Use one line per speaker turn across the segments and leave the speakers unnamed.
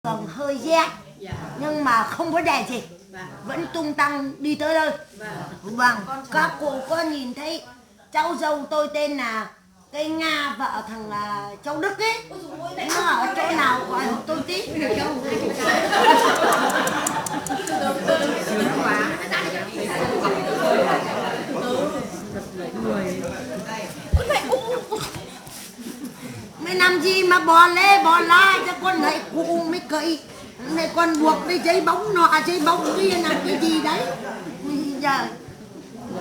Đường hơi rét nhưng mà không vấn đề gì, vẫn tung tăng đi tới đây. Vâng, các cụ có nhìn thấy cháu dâu tôi tên là cây Nga, vợ thằng là cháu Đức ấy, nó ở chỗ nào gọi tôi tí. Mày làm gì mà bò lê bò la cho con này cụ mới cậy. Này con buộc với giấy bóng nọ giấy bóng kia làm cái gì đấy giờ.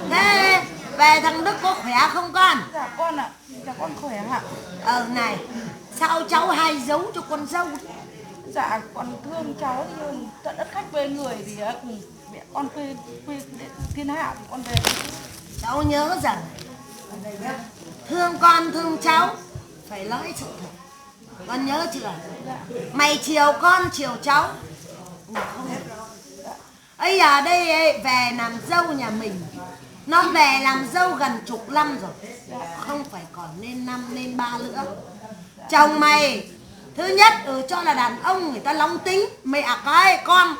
Thế về thằng Đức có khỏe không con?
Dạ con ạ, dạ con khỏe ạ.
Này, sao cháu hay giấu cho con dâu?
Dạ con thương cháu nhưng tận đất khách về người thì cùng mẹ con quê thiên hạ thì con về.
Cháu nhớ rằng thương con thương cháu phải nói sự thật, con nhớ chưa?
Dạ.
Mày chiều con chiều cháu không? Ấy ở đây về làm dâu nhà mình, nó về làm dâu gần chục năm rồi, không phải còn nên 5 nên 3 nữa. Chồng mày thứ nhất cho là đàn ông người ta nóng tính, mẹ cái con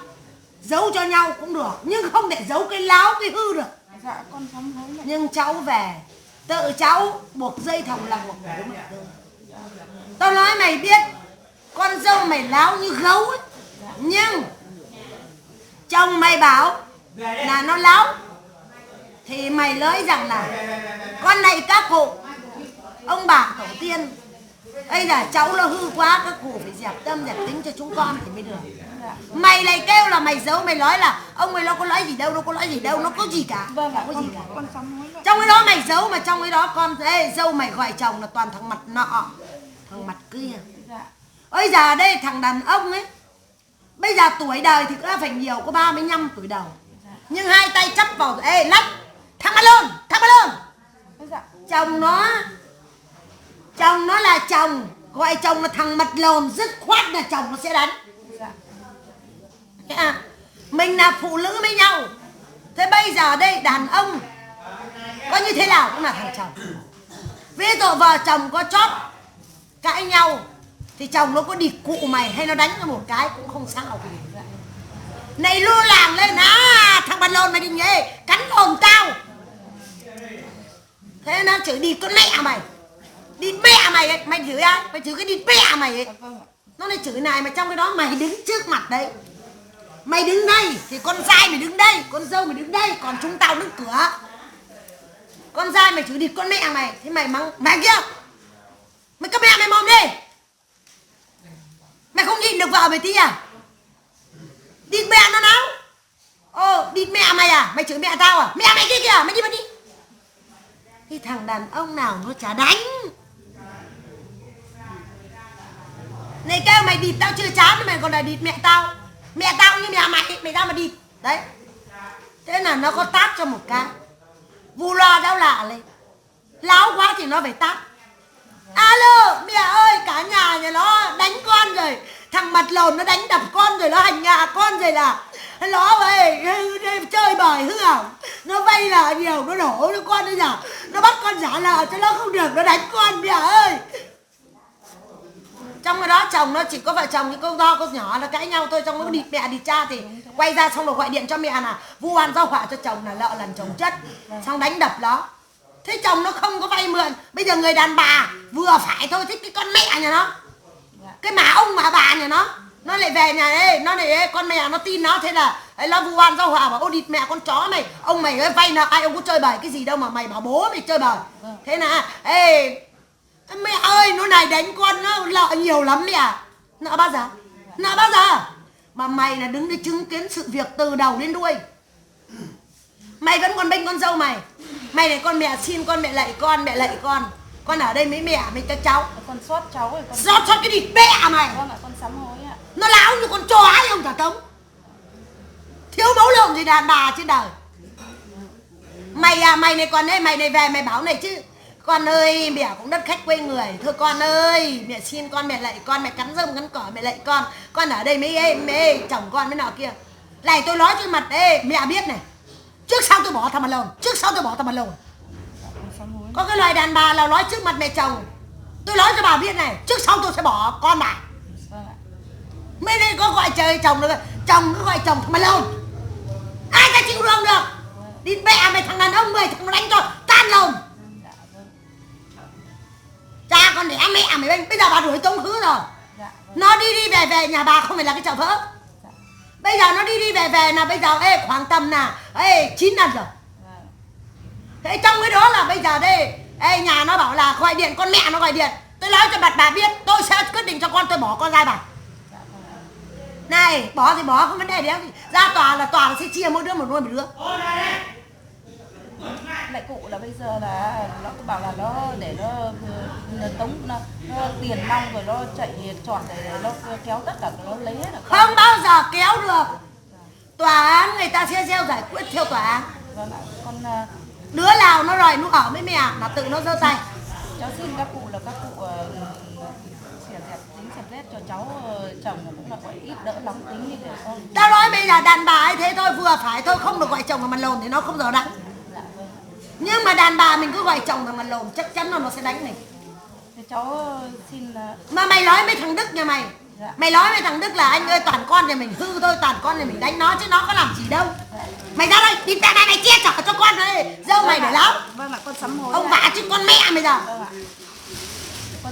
giấu cho nhau cũng được nhưng không để giấu cái láo cái hư được.
Dạ con sám hối mẹ.
Nhưng cháu về tự cháu buộc dây thòng lọng một cổ mẹ thôi. Tao nói mày biết con dâu mày láo như gấu ấy, nhưng chồng mày bảo là nó láo thì mày nói rằng là con này các cụ ông bà tổ tiên ấy là cháu nó hư quá, các cụ phải dẹp tâm dẹp tính cho chúng con thì mới được. Mày này kêu là mày giấu, mày nói là ông ấy nó có nói gì đâu, nó có nói gì đâu, nó có gì cả.
Vâng ạ,
có gì cả.
Con sám hối mẹ.
Trong cái đó mày giấu mà trong cái đó con thấy dâu mày gọi chồng là toàn thằng mặt nọ thằng mặt kia.
Dạ.
Bây giờ đây thằng đàn ông ấy, bây giờ tuổi đời thì đã phải nhiều, có 35 tuổi đầu. Nhưng hai tay chắp vào lách thằng mặt lôn, thằng mặt lôn.
Dạ.
Chồng nó là chồng, gọi chồng là thằng mặt lồn, dứt khoát là chồng nó sẽ đánh. Dạ. Mình là phụ nữ với nhau. Thế bây giờ đây đàn ông có như thế nào cũng là thằng chồng. Ví dụ vợ chồng có chót cãi nhau thì chồng nó có địt cụ mày hay nó đánh cho một cái cũng không sao. Này lu làng lên thằng mặt lồn mày định nghe cắn hồn tao. Thế nó chửi địt con mẹ mày, địt mẹ mày ấy. Mày chửi ai? Mày chửi cái địt mẹ mày ấy. Nó lại chửi này mà trong cái đó mày đứng trước mặt đấy. Mày đứng đây thì con trai mày đứng đây, con dâu mày đứng đây, còn chúng tao đứng cửa. Con trai mày chửi địt con mẹ mày, thế mày mắng mày kia, mày câm mẹ mày mồm đi. Mày không nhìn được vợ mày tí à? Địt mẹ nó náo. Địt mẹ mày à? Mày chửi mẹ tao à? Mẹ mày kia kìa, mày đi mà đi. Thì thằng đàn ông nào nó chả đánh. Này kêu mày địt tao chưa chán, mày còn là địt mẹ tao. Mẹ tao như mẹ mày, mày ra mà địt. Đấy. Thế là nó có tát cho một cái. Vù loa đau lạ lên. Láo quá thì nó phải tát. Alo, mẹ ơi, cả nhà nó đánh con rồi. Thằng mặt lồn nó đánh đập con rồi, nó hành hạ con rồi là nó chơi bời hư hỏng. Nó vay là nhiều, nó đổ cho con bây giờ. Nó bắt con giả lờ cho nó không được, nó đánh con mẹ ơi. Trong cái đó chồng nó chỉ có vợ chồng những câu to câu nhỏ là cãi nhau thôi, trong nó địt mẹ địt cha thì quay ra xong rồi gọi điện cho mẹ là vu oan giao họa cho chồng là lợ lần chồng chất, xong đánh đập nó. Thế chồng nó không có vay mượn, bây giờ người đàn bà vừa phải thôi, thích cái con mẹ nhà nó, cái mà ông mà bà nhà nó lại về nhà đây, nó lại con mẹ nó tin nó, thế là nó vu oan giao họa bảo ô địt mẹ con chó mày, ông mày vay nợ ai, ông có chơi bời cái gì đâu mà mày bảo bố mày chơi bời. Thế là mẹ ơi, nó này đánh con nó lợ nhiều lắm mẹ. Nợ bao giờ? Nợ bao giờ? Mà mày là đứng để chứng kiến sự việc từ đầu đến đuôi. Mày vẫn còn bênh con dâu mày. Mày này con mẹ xin con, mẹ lạy con, mẹ lạy con. Con ở đây mấy mẹ, mấy các cháu.
Con xót cháu rồi con.
Xót cái địt mẹ mày.
Vâng ạ, con sám hối ạ.
Nó láo như con chó ấy ông trả tống. Thiếu máu lợn gì đàn bà trên đời. Mày này còn đây, mày này về mày bảo này chứ. Con ơi, mẹ cũng đất khách quê người. Thôi con ơi, mẹ xin con, mẹ lạy con, mẹ cắn rơm cắn cỏ, mẹ lạy con. Con ở đây mấy chồng con mấy nọ kia. Này tôi nói trên mặt mẹ biết này. Trước sau tôi bỏ thằng mặt lồn, trước sau tôi bỏ thằng mặt lồn. Có cái loài đàn bà là nói trước mặt mẹ chồng. Tôi nói cho bà biết này, trước sau tôi sẽ bỏ con bà. Mới đây có gọi trời chồng được, chồng cứ gọi chồng thằng mà lồn. Ai ta chịu được được. Đi mẹ mày thằng đàn ông 10 thằng nó đánh cho tan lồn.
Dạ vâng.
Cha con đẻ mẹ mày bây giờ bà đuổi tống khứ rồi.
Dạ vâng.
Nó đi về nhà bà không phải là cái chợ vỡ.
Dạ.
Bây giờ nó đi về là bây giờ khoảng tầm là 9 năm rồi.
Vâng.
Thế trong cái đó là bây giờ đây nhà nó bảo là gọi điện, con mẹ nó gọi điện. Tôi nói cho bà biết tôi sẽ quyết định cho con tôi bỏ con ra bà.
Dạ vâng.
Này bỏ thì bỏ không vấn đề gì. Ra tòa là sẽ chia mỗi đứa một nuôi một đứa.
Lại cụ là bây giờ là nó cứ bảo là nó để nó tống nó tiền nong rồi nó chạy tròn để nó kéo tất cả nó lấy hết là
Không bao giờ kéo được. Tòa án người ta sẽ giải quyết theo tòa án.
Vâng ạ. Con
Đứa nào nó đòi nó ở với mẹ là tự nó giơ tay.
cháu xin các cụ là các cụ xẻ dẹp tính xẹp lét cho cháu chồng cũng là gọi ít đỡ nóng tính như để con.
Tao nói bây giờ đàn bà ấy thế thôi, vừa phải thôi, không được gọi chồng thằng mặt lồn thì nó không giờ đánh.
Dạ vâng.
Nhưng mà đàn bà mình cứ gọi chồng thằng mặt lồn chắc chắn là nó sẽ đánh mình.
Thế cháu xin
Mà mày nói với thằng Đức nhà mày.
Dạ.
Mày nói với thằng Đức là anh ơi toàn con nhà mình hư thôi, toàn con nhà mình đánh nó chứ nó có làm gì đâu. Mày ra đây, đi ra đây mày che chở cho con này, dâu mày để lắm.
Vâng ạ, con sắm hối.
Ông vả chứ con mẹ mày giờ.
Vâng ạ.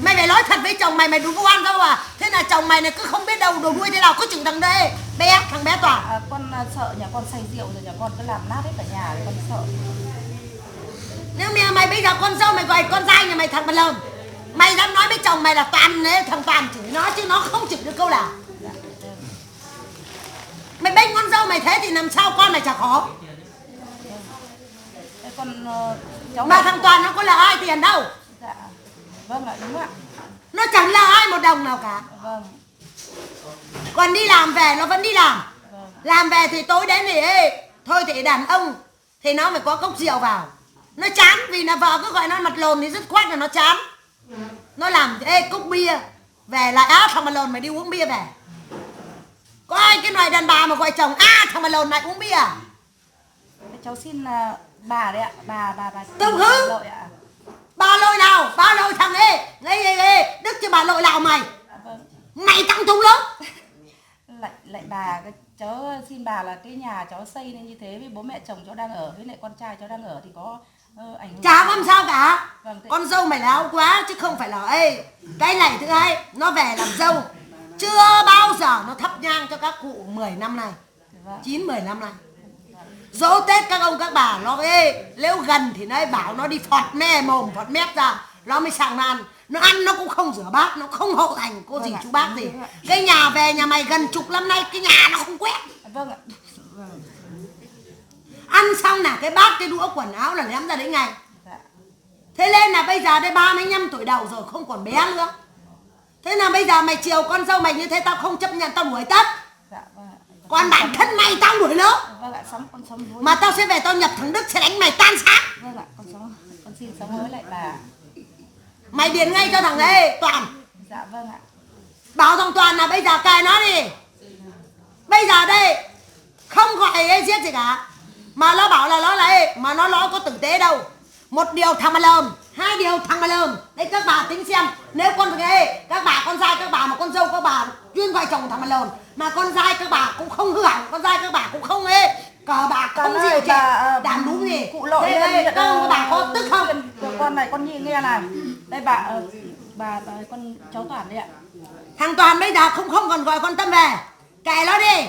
Mày phải nói thật với chồng mày, mày đúng có oan đâu à. Thế là chồng mày này cứ không biết đâu đồ đuôi thế nào, cứ chừng thằng đây bé, thằng bé Toàn.
Con sợ nhà con say rượu rồi nhà con cứ làm nát hết cả nhà, con sợ.
Nếu mày bây giờ con dâu mày gọi con trai nhà mày thằng bà lờm, mày dám nói với chồng mày là Toàn ấy, thằng Toàn chửi nó chứ nó không chửi được câu nào.
Dạ.
Mày bênh con dâu mày thế thì làm sao con mày chả khó.
Thế con cháu
Mà thằng Toàn nó có là ai tiền đâu.
Dạ. Vâng ạ, đúng ạ.
Nó chẳng là ai một đồng nào cả.
Vâng.
Còn đi làm về nó vẫn đi làm.
Vâng.
Làm về thì tối đến thì thôi thì đàn ông thì nó phải có cốc rượu vào. Nó chán vì là vợ cứ gọi nó mặt lồn thì dứt khoát là nó chán. Nó làm cốc bia về lại thằng mặt lồn mày đi uống bia về. Có ai cái loại đàn bà mà gọi chồng thằng mặt lồn mày uống bia à?
Thế cháu xin bà đấy ạ, bà
Tông Hứ.
Lợi ạ.
Bà lôi nào, bà lôi thằng Đức chứ bà lôi nào mày.
Vâng.
Mày tăng thùng lắm.
Lại bà cháu xin bà là cái nhà cháu xây nên như thế với bố mẹ chồng cháu đang ở với lại con trai cháu đang ở thì có ảnh hưởng.
Chả làm sao cả.
Vâng,
con dâu mày láo quá chứ không phải là cái này thứ hai nó về làm dâu chưa bao giờ nó thắp nhang cho các cụ 10 năm nay.
Vâng.
9-10 năm nay. Dỗ Tết các ông các bà nó nếu gần thì nó bảo nó đi phọt me mồm phọt mép ra nó mới sang ăn. Nó ăn nó cũng không rửa bát, nó không hậu hành cô gì chú bác gì. Cái nhà về nhà mày gần chục năm nay cái nhà nó không quét.
Vâng ạ. Vâng.
Ăn xong là cái bát cái đũa quần áo là ném ra đấy ngay.
Dạ.
Thế nên là bây giờ đây 35 tuổi đầu rồi không còn bé nữa. Thế là bây giờ mày chiều con dâu mày như thế tao không chấp nhận, tao đuổi tất.
Dạ vâng ạ.
Còn bản thân mày tao đuổi nó.
Vâng ạ, con sống hối.
Mà tao sẽ về tao nhập thằng Đức sẽ đánh mày tan xác.
Vâng ạ, con xin sống hối lại bà.
Mày điền ngay cho thằng Toàn.
Dạ vâng ạ.
Bảo thằng Toàn là bây giờ cài nó đi. Bây giờ đây không gọi giết gì cả. Mà nó bảo là nó là mà nó có tử tế đâu. Một điều thằng mà lờm, hai điều thằng mà lờm. Đấy các bà tính xem. Nếu con các bà con trai các bà mà con dâu các bà chuyên gọi chồng thằng mà lờm, mà con trai các bà cũng không hư hỏng, con trai các bà cũng không cờ bạc không gì cả, đảm đúng gì.
Cụ Lợi
các ông bà có tức không?
Con này con nghe này. Đây bà con cháu Toàn đấy ạ.
Thằng Toàn bây giờ không còn gọi con Tâm về, kệ nó đi.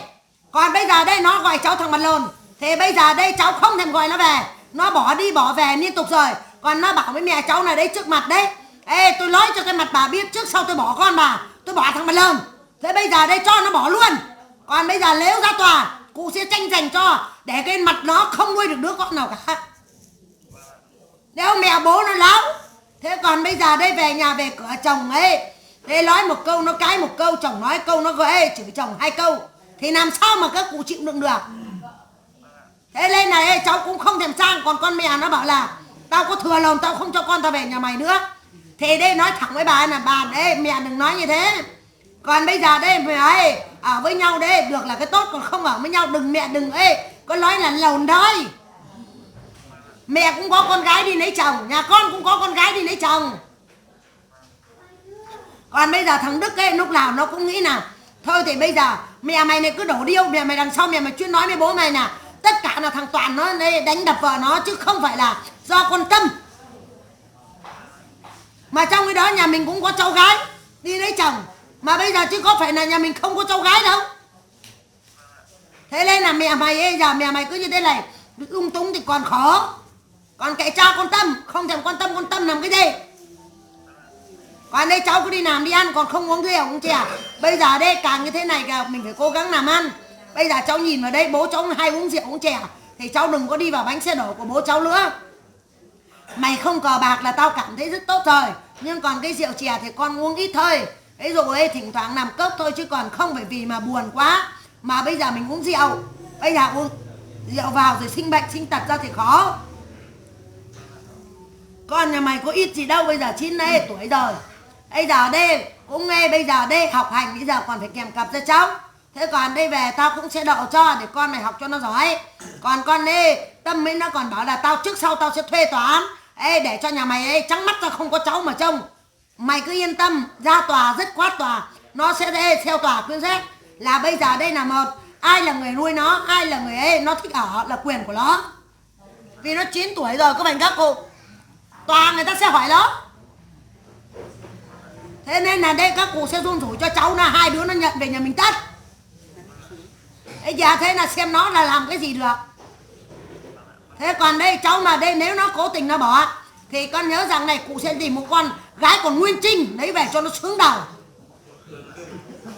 Còn bây giờ đây nó gọi cháu thằng mặt lồn, thì bây giờ đây cháu không thèm gọi nó về, nó bỏ đi bỏ về liên tục rồi. Còn nó bảo với mẹ cháu này đấy trước mặt đấy, tôi nói cho cái mặt bà biết trước sau tôi bỏ con bà, tôi bỏ thằng mặt lồn. Thế bây giờ đây cho nó bỏ luôn. Còn bây giờ nếu ra tòa cụ sẽ tranh giành cho để cái mặt nó không nuôi được đứa con nào cả. Nếu mẹ bố nó láo. Thế còn bây giờ đây về nhà về cửa chồng thế nói một câu nó cãi một câu, chồng nói câu nó gọi chửi chồng 2 câu thì làm sao mà các cụ chịu đựng được. Thế nên này cháu cũng không thèm sang. Còn con mẹ nó bảo là tao có thừa lòng tao không cho con tao về nhà mày nữa. Thì đây nói thẳng với bà là bà mẹ đừng nói như thế. Còn bây giờ đây mày ở với nhau đấy được là cái tốt, còn không ở với nhau đừng mẹ đừng con nói là lồn thôi. Mẹ cũng có con gái đi lấy chồng, nhà con cũng có con gái đi lấy chồng. Còn bây giờ thằng Đức lúc nào nó cũng nghĩ là Thôi thì bây giờ mẹ mày này cứ đổ điêu, mẹ mày đằng sau mẹ mày chuyên nói với bố mày nè, tất cả là thằng Toàn nó đánh đập vợ nó chứ không phải là do con Tâm. Mà trong cái đó nhà mình cũng có cháu gái đi lấy chồng, mà bây giờ chứ có phải là nhà mình không có cháu gái đâu. Thế nên là mẹ mày ấy, giờ mẹ mày cứ như thế này lung túng thì còn khó. Còn kệ cha con Tâm, không thèm quan tâm con Tâm làm cái gì. Còn đây cháu cứ đi làm đi ăn, còn không uống rượu uống chè. Bây giờ đây càng như thế này cả mình phải cố gắng làm ăn. Bây giờ cháu nhìn vào đây bố cháu hay uống rượu uống chè, thì cháu đừng có đi vào bánh xe đổ của bố cháu nữa. Mày không cờ bạc là tao cảm thấy rất tốt rồi, nhưng còn cái rượu chè thì con uống ít thôi. Ví dụ ấy thỉnh thoảng làm cốc thôi, chứ còn không phải vì mà buồn quá mà bây giờ mình uống rượu. Bây giờ uống rượu vào rồi sinh bệnh sinh tật ra thì khó. Con nhà mày có ít gì đâu, bây giờ 9 tuổi rồi. Bây giờ đây cũng nghe, bây giờ đây học hành bây giờ còn phải kèm cặp cho cháu. Thế còn đây về tao cũng sẽ đậu cho để con này học cho nó giỏi. Còn con đây Tâm ấy nó còn bảo là tao trước sau tao sẽ thuê tòa án để cho nhà mày ấy trắng mắt ra không có cháu mà trông. Mày cứ yên tâm, ra tòa dứt khoát tòa, nó sẽ theo tòa quyết xét là bây giờ đây là một, ai là người nuôi nó, ai là người ấy nó thích ở là quyền của nó. Vì nó 9 tuổi rồi các bạn các cô, tòa người ta sẽ hỏi nó. Thế nên là đây các cụ sẽ run rủi cho cháu là hai đứa nó nhận về nhà mình tất. Bây giờ thế là xem nó là làm cái gì được. Thế còn đây cháu mà đây nếu nó cố tình nó bỏ thì con nhớ rằng này, cụ sẽ tìm một con gái còn nguyên trinh lấy về cho nó sướng đầu.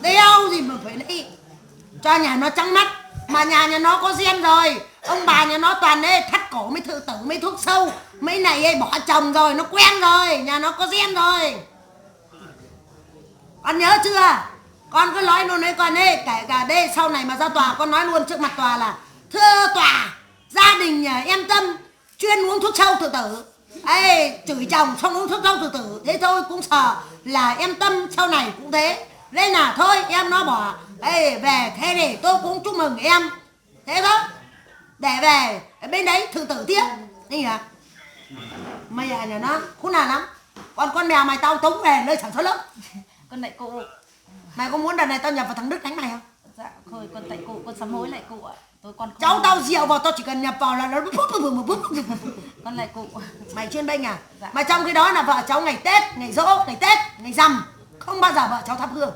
Đeo gì mà phải lấy cho nhà nó trắng mắt. Mà nhà nó có gen rồi, ông bà nhà nó toàn ấy thắt cổ mấy thự tử mấy thuốc sâu, mấy này ấy bỏ chồng rồi nó quen rồi, nhà nó có gen rồi. Con nhớ chưa? Con cứ nói luôn đấy con ấy, kể cả đây sau này mà ra tòa con nói luôn trước mặt tòa là: thưa tòa, gia đình nhà em Tâm chuyên uống thuốc sâu tự tử. Ê, chửi chồng xong uống thuốc sâu tự tử. Thế thôi cũng sợ là em Tâm sau này cũng thế. Nên là thôi em nó bỏ về thế này tôi cũng chúc mừng em. Thế đó, để về bên đấy tự tử tiếp. Thế hả? Mày à nhà nó khốn nạn lắm. Còn con mèo mày tao tống về nơi sản xuất lắm.
Con lại cụ.
Mày có muốn đợt này tao nhập vào thằng Đức đánh mày không?
Dạ thôi con tại cụ, con sám hối lại cụ ạ. Tôi con không...
Cháu tao rượu vào tao chỉ cần nhập vào là nó
con lại cụ.
Mày chuyên bênh à?
Dạ.
Mà trong cái đó là vợ cháu ngày Tết, ngày Dỗ, ngày Tết, ngày Rằm không bao giờ vợ cháu thắp hương.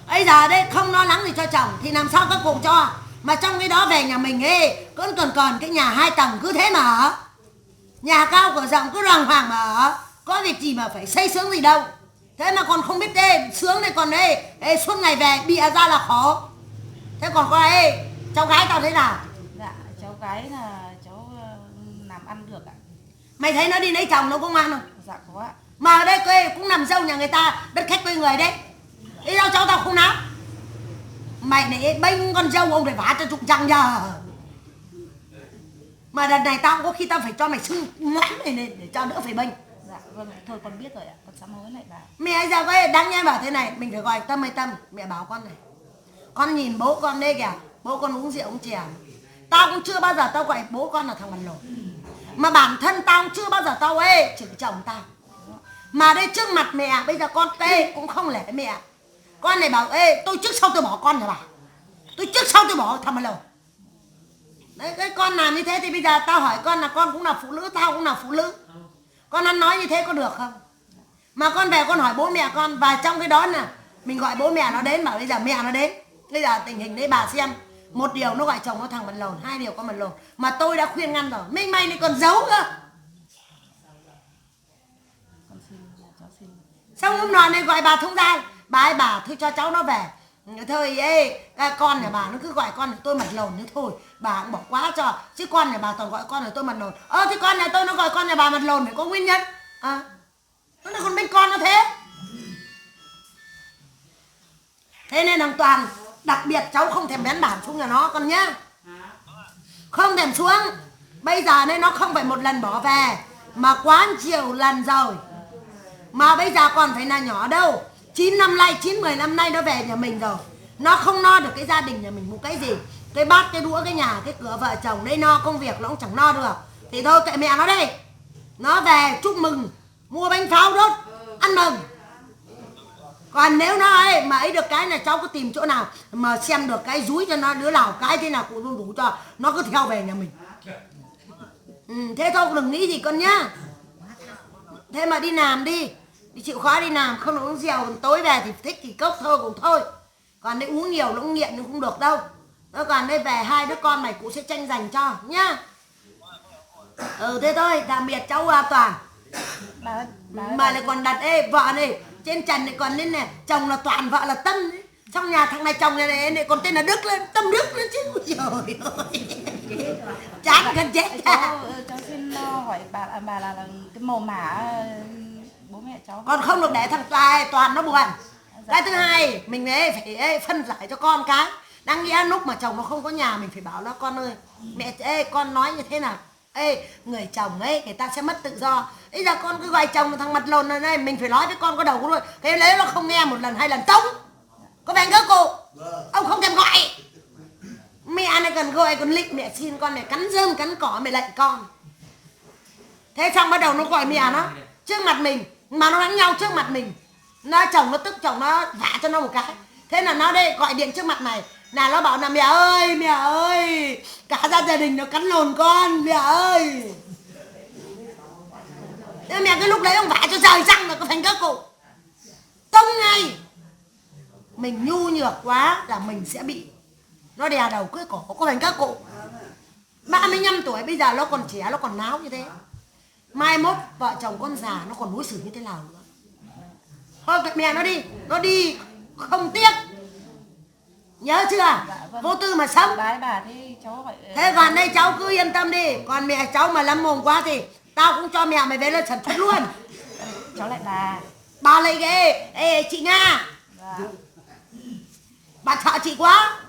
Bây giờ đây không lo lắng gì cho chồng thì làm sao các cụ cho. Mà trong cái đó về nhà mình ấy vẫn còn cái nhà 2 tầng cứ thế mà ở. Nhà cao cửa rộng cứ đàng hoàng mà ở. Có việc gì mà phải xây sướng gì đâu. Thế mà còn không biết đây sướng này còn đây suốt ngày về bịa ra là khó. Thế còn có ấy cháu gái tao thế nào?
Dạ cháu gái là cháu làm ăn được ạ.
Mày thấy nó đi lấy chồng nó có ngoan không?
Dạ có ạ.
Mà ở đây quê cũng nằm dâu nhà người ta, đất khách quê người đấy. Ý đâu cháu tao không nắm. Mày này bênh con dâu ông để vả cho trụng trăng nhờ. Mà đợt này tao có khi tao phải cho mày xưng ngoãn này lên để cho đỡ phải bênh.
Dạ vâng, thôi con biết rồi ạ, con sám hối lại bà.
Mẹ giờ có đáng nhẽ bảo thế này, mình phải gọi Tâm ơi Tâm, mẹ bảo con này. Con nhìn bố con đây kìa, bố con uống rượu uống chè. Tao cũng chưa bao giờ tao gọi bố con là thằng bằng lộn. Mà bản thân tao cũng chưa bao giờ tao chửi chồng tao. Mà đây trước mặt mẹ, bây giờ con cũng không lẽ mẹ. Con này bảo tôi trước sau tôi bỏ con rồi bà. Tôi trước sau tôi bỏ thằng bằng lộn. Đấy, cái con làm như thế thì bây giờ tao hỏi con là con cũng là phụ nữ, tao cũng là phụ nữ. Con ăn nói như thế có được không? Mà con về con hỏi bố mẹ con. Và trong cái đó nè, mình gọi bố mẹ nó đến, bảo bây giờ mẹ nó đến. Bây giờ tình hình đấy bà xem. Một điều nó gọi chồng nó thằng bằng lồn, 2 điều con bằng lồn. Mà tôi đã khuyên ngăn rồi, minh mày này còn giấu cơ.
Con xin, cháu xin.
Xong hôm nọ này gọi bà thông gia. Bà ơi bà thôi cho cháu nó về. Thôi con nhà bà nó cứ gọi con là tôi mặt lồn thế thôi. Bà cũng bỏ quá cho. Chứ con nhà bà toàn gọi con là tôi mặt lồn. Thì con nhà tôi nó gọi con nhà bà mặt lồn phải có nguyên nhân. Nó là con bên con nó thế. Thế nên thằng Toàn đặc biệt cháu không thèm bén bản xuống nhà nó con nhá. Không thèm xuống. Bây giờ nên nó không phải một lần bỏ về mà quá nhiều lần rồi. Mà bây giờ còn phải là nhỏ đâu. 9 năm nay, 9-10 năm nay nó về nhà mình rồi. Nó không no được cái gia đình nhà mình một cái gì. Cái bát, cái đũa, cái nhà, cái cửa vợ chồng đây no công việc nó cũng chẳng no được. Thì thôi kệ mẹ nó đây. Nó về chúc mừng, mua bánh pháo đốt, ăn mừng. Còn nếu nó ấy mà ấy được cái là cháu cứ tìm chỗ nào mà xem được cái dúi cho nó, đứa nào cái thế nào cũng đủ cho nó cứ theo về nhà mình. Thế thôi đừng nghĩ gì con nhá. Thế mà đi làm đi chịu khó đi làm, không được uống rượu, tối về thì thích thì cốc thôi cũng thôi. Còn nếu uống nhiều nó cũng nghiện nó không được đâu. Nó còn đây về hai đứa con mày cũng sẽ tranh giành cho nhá. Thế thôi, tạm biệt cháu Toàn. Mà lại còn đặt vợ này trên trần này còn lên này, chồng là Toàn, vợ là Tâm ấy. Trong nhà thằng này chồng này còn tên là Đức lên, Tâm Đức lên chứ. Trời ơi. Chán gần chết.
Cháu xin hỏi bà là cái màu mả bố mẹ cháu.
Con không được để thằng Toàn nó buồn. Cái thứ hai mình phải phân giải cho con cái. Đáng nghĩa lúc mà chồng nó không có nhà mình phải bảo nó con ơi, mẹ con nói như thế nào. Người chồng ấy người ta sẽ mất tự do. Bây giờ con cứ gọi chồng thằng mặt lồn này mình phải nói với con có đầu có đuôi. Cái lấy nó không nghe một lần hai lần tống. Có phải không cô? Ông không thèm gọi. Mẹ này cần gọi còn lịnh mẹ xin con này cắn rơm cắn cỏ mẹ lệnh con. Thế xong bắt đầu nó gọi mẹ nó trước mặt mình, mà nó đánh nhau trước mặt mình. Nó chồng nó tức, chồng nó vả cho nó một cái. Thế là nó đây gọi điện trước mặt mày là nó bảo là mẹ ơi cả gia đình nó cắn lồn con mẹ ơi. Thế mẹ cái lúc đấy ông vả cho rời răng là có thành các cụ tông ngay. Mình nhu nhược quá là mình sẽ bị nó đè đầu cưỡi cổ, có thành các cụ. 35 tuổi bây giờ nó còn trẻ, nó còn náo như thế. Mai mốt vợ chồng con già nó còn đối xử như thế nào nữa. Thôi mẹ nó đi không tiếc. Nhớ chưa?
Dạ, vâng.
Vô tư mà sống.
Bà thế cháu hỏi.
Thế còn đây cháu cứ yên tâm đi. Còn mẹ cháu mà lắm mồm quá thì tao cũng cho mẹ mày về lên trần thuật luôn.
Cháu lại bà.
Bà lấy cái chị Nga.
Dạ.
Bà sợ chị quá.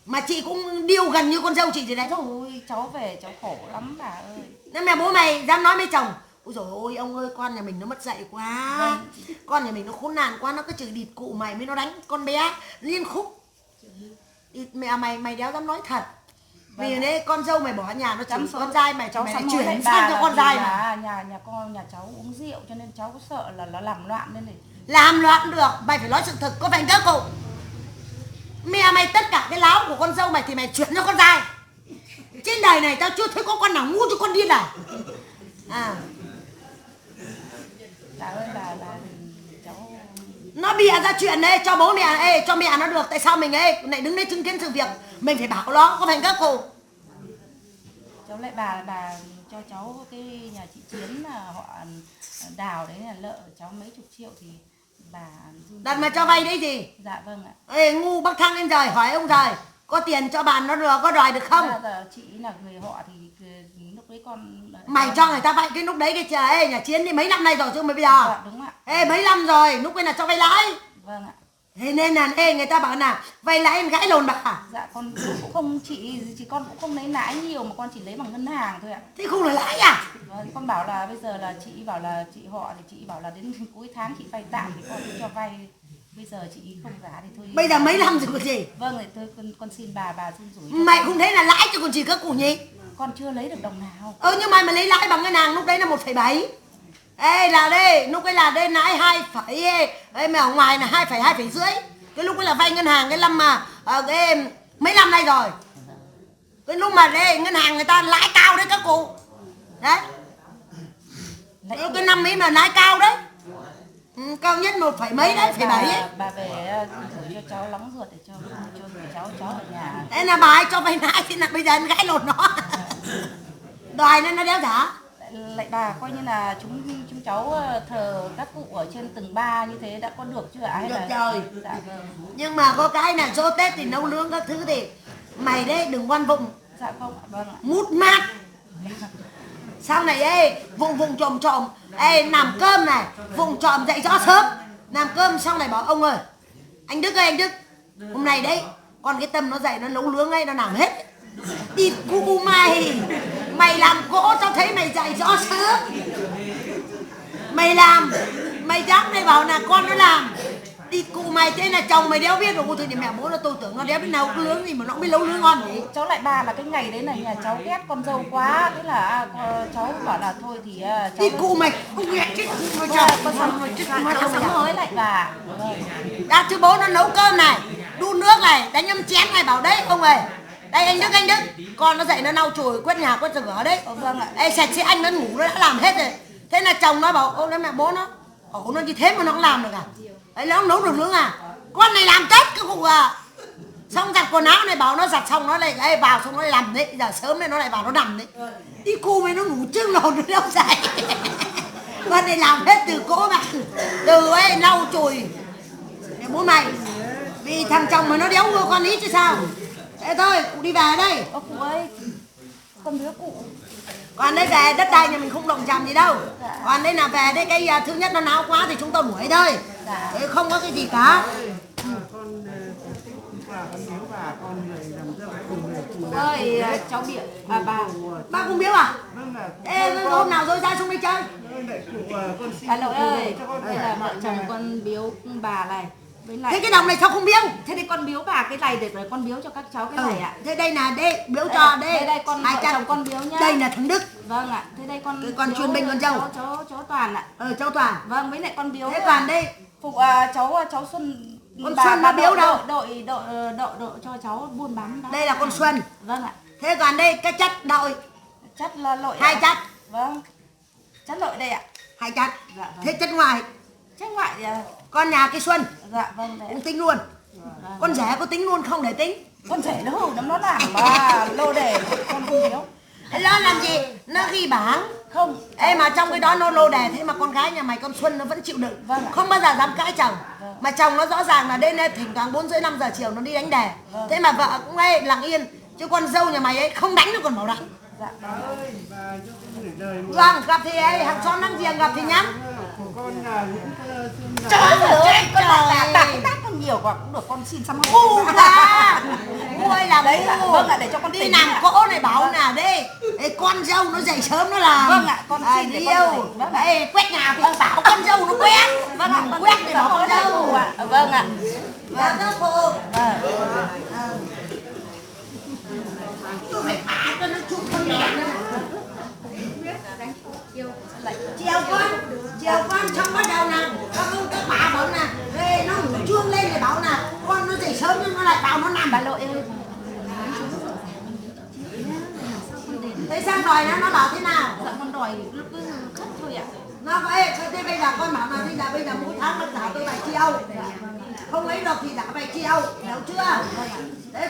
Mà chị cũng điêu gần như con dâu chị thì đấy.
Ôi cháu về cháu khổ lắm bà ơi.
Nên mẹ bố mày dám nói với chồng ôi dồi ôi ông ơi con nhà mình nó mất dạy quá. Con nhà mình nó khốn nạn quá, nó cứ chửi địt cụ mày mới nó đánh con bé liên khúc. Mẹ mày đéo dám nói thật. Vì đấy con dâu mày bỏ nhà nó chấm con trai mày
cháu
mày
sắm
chuyển sang cho con trai
mà. Nhà cháu uống rượu cho nên cháu có sợ là nó làm loạn nên này.
Làm loạn được, mày phải nói sự thật, có phải các cụ. Mẹ mày tất cả cái láo của con dâu mày thì mày chuyển cho con trai. Trên đời này tao chưa thấy có con nào ngu cho con điên nào.
Dạ ơi bà cháu.
Nó bịa ra chuyện đấy cho bố mẹ cho mẹ nó được. Tại sao mình lại đứng đây chứng kiến sự việc. Mình phải bảo nó, có phải các cụ.
Cháu lại bà cho cháu cái nhà chị Chiến là họ đào đấy là nợ cháu mấy chục triệu thì bà
đặt mà cho vay đấy gì.
Dạ vâng ạ.
Ngu bắc thang lên trời hỏi ông trời có tiền cho bà nó được, có đòi được không.
Dạ, chị là người họ thì lúc đấy con
mày cho người ta vay cái lúc đấy cái nhà Chiến đi mấy năm nay rồi chứ mày bây giờ.
Dạ, đúng ạ.
Mấy năm rồi lúc ấy là cho vay lãi.
Vâng ạ.
Thế nên là người ta bảo là vay lãi em gãy lồn bà.
Dạ con cũng không chị con cũng không lấy lãi nhiều mà con chỉ lấy bằng ngân hàng thôi ạ.
Thế không là lãi à?
Vâng, con bảo là bây giờ là chị bảo là chị họ thì chị bảo là đến cuối tháng chị vay tạm thì con cho vay. Bây giờ chị không giá thì thôi.
Bây giờ mấy năm rồi còn gì.
Vâng rồi tôi con xin bà xin rủi.
Mày không thấy là lãi cho còn gì các cụ nhỉ.
Con chưa lấy được đồng nào.
Nhưng mà lấy lãi bằng ngân hàng lúc đấy là 1,7. Là đây lúc ấy là đây lãi 2 mà ở ngoài là 2,5. Cái lúc ấy là vay ngân hàng cái năm mà mấy năm nay rồi. Cái lúc mà đây ngân hàng người ta lãi cao đấy các cụ. Đấy. Cái năm ấy mà lãi cao đấy. Cao nhất 1 mấy đấy, 1,7 ấy.
Bà về thử cho cháu lóng ruột để cho cháu ở nhà.
Thế là bà ấy cho vay lãi thì là bây giờ em gãy lột nó. Đòi nên nó đéo trả.
Lại bà coi như là chúng cháu thờ các cụ ở trên tầng 3 như thế đã có được chưa ạ?
Được rồi.
Dạ vâng.
Nhưng mà có cái là dỗ Tết thì nấu nướng các thứ thì mày đấy đừng ngoan vụng.
Dạ không ạ, vâng ạ.
Mút mát. Sau này vụng trồm làm cơm này, vụng tròm dậy rõ sớm. Làm cơm xong này bảo ông ơi, anh Đức ơi anh Đức, hôm nay đấy con cái Tâm nó dậy nó nấu nướng ấy, nó làm hết. Địt cu mày làm cỗ tao thấy mày dậy rõ sớm. Mày làm, mày dám đây bảo là con nó làm. Đi cụ mày thế là chồng mày đéo biết đủ thì mẹ bố là tôi tưởng nó đéo biết nấu cái nướng gì mà nó không biết nấu nướng ngon nhỉ.
Cháu lại bà là cái ngày đấy là nhà cháu ghét con dâu quá, thế là cháu bảo là thôi thì cháu
Đi cụ mày không ghét chứ mà
cháu sắm mới lại bà.
Đã chứ bố nó nấu cơm này, đun nước này, đánh âm chén này, bảo đấy ông ơi. Đây anh Đức, con nó dậy nó lau chùi quét nhà quét rửa đấy.
Vâng ạ.
Ê sạch sẽ anh nó ngủ nó đã làm hết rồi. Thế là chồng nó bảo ô mẹ bố nó, nó như thế mà nó không làm được à? Đấy nó không nấu được nướng à? Con này làm tất cái cụ à. Xong giặt quần áo này bảo nó giặt xong nó lại vào xong nó lại làm đấy, giờ sớm này nó lại vào nó nằm đấy. Đi cu mày nó ngủ trước lồn nó đâu dậy. Con này làm hết từ cỗ mà, từ ấy lau chùi. Để bố mày, vì thằng chồng mà nó đéo ưa con ý chứ sao. Thế thôi, cụ đi về đây.
Ô cụ ơi, con đứa cụ.
Còn đây về đất đai nhà mình không động chạm gì đâu. Còn đây là về đây cái thứ nhất nó náo quá thì chúng tôi đuổi thôi. Thế không có cái gì cả.
Cụ ơi, cháu bị
Ba không biết à? Ê, hôm nào rồi ra xuống đây chơi.
bà Nội ơi, đây là vợ chồng con biếu bà này. Với lại
Thế cái đồng này sao không biếu?
thế thì con biếu bà cái này để rồi con biếu cho các cháu cái này ạ.
Thế đây là đây biếu cho đây.
Đây con vợ chồng con biếu nhá.
Đây là thằng Đức.
Vâng ạ. Thế đây con
Cái con
biếu
chuyên binh con dâu.
Cháu Toàn ạ.
Cháu Toàn.
Vâng, với lại con biếu.
Thế Toàn đây.
Phục cháu Xuân.
Con Xuân nó biếu đâu?
Đội cho cháu buôn bán đó.
Đây là con Xuân.
Vâng ạ.
Thế còn đây cái chất đội.
Chất là lội.
2 chất.
Vâng. Chất lội đây ạ.
2 chất.
Dạ vâng.
Thế chất ngoài.
Chất ngoại thì
Con nhà cái Xuân.
dạ vâng đấy.
Cũng tính luôn.
Vâng.
Con rể có tính luôn không để tính.
Con rể nó hù lắm, nó làm mà lô đề con không biếu.
Thế nó làm gì? Nó ghi bảng.
Không.
Ê mà trong cái đó nó lô đề thế mà con gái nhà mày con Xuân nó vẫn chịu đựng.
Vâng ạ.
Không bao giờ dám cãi chồng.
Vâng.
Mà chồng nó rõ ràng là đến thỉnh thoảng 4 rưỡi 5 giờ chiều nó đi đánh đề.
Vâng.
Thế mà vợ cũng ấy lặng yên. Chứ con dâu nhà mày ấy không đánh nó còn bảo đánh.
Dạ.
Vâng, gặp thì ấy, hàng xóm láng giềng gặp thì nhắn.
Trời ơi, con
trời.
bà cái tác con nhiều quá cũng được, con xin xăm hết.
U ra. Ôi là
Đấy là
ngu.
vâng ạ, để cho con
đi
tính
làm
ạ.
cỗ này bảo là đây. Ê, con dâu nó dậy sớm nó làm.
Vâng ạ, con xin để con
yêu.
dậy. Vâng ạ.
Ê, quét nhà thì bảo con dâu nó quét.
Vâng ạ, con
quét
xin
để
cho
bảo con dâu.
ạ. Vâng ạ.
Vâng, các cô.
Vâng.
Tôi phải phá cho nó chụp con mẹ nữa. Chiều con xong bắt đầu nè, các bà bảo nè, ê, nó ngủ chuông lên thì bảo nè, con nó dậy sớm nhưng nó lại bảo nó nằm.
Bà Nội ơi.
Thế sang đòi nó bảo thế nào?
Dạ con đòi lúc cứ khất thôi ạ.
Nó có ê, thế bây giờ con bảo là bây giờ mỗi tháng con trả tôi 7 triệu. Không lấy được thì trả 7 triệu, hiểu chưa? Thế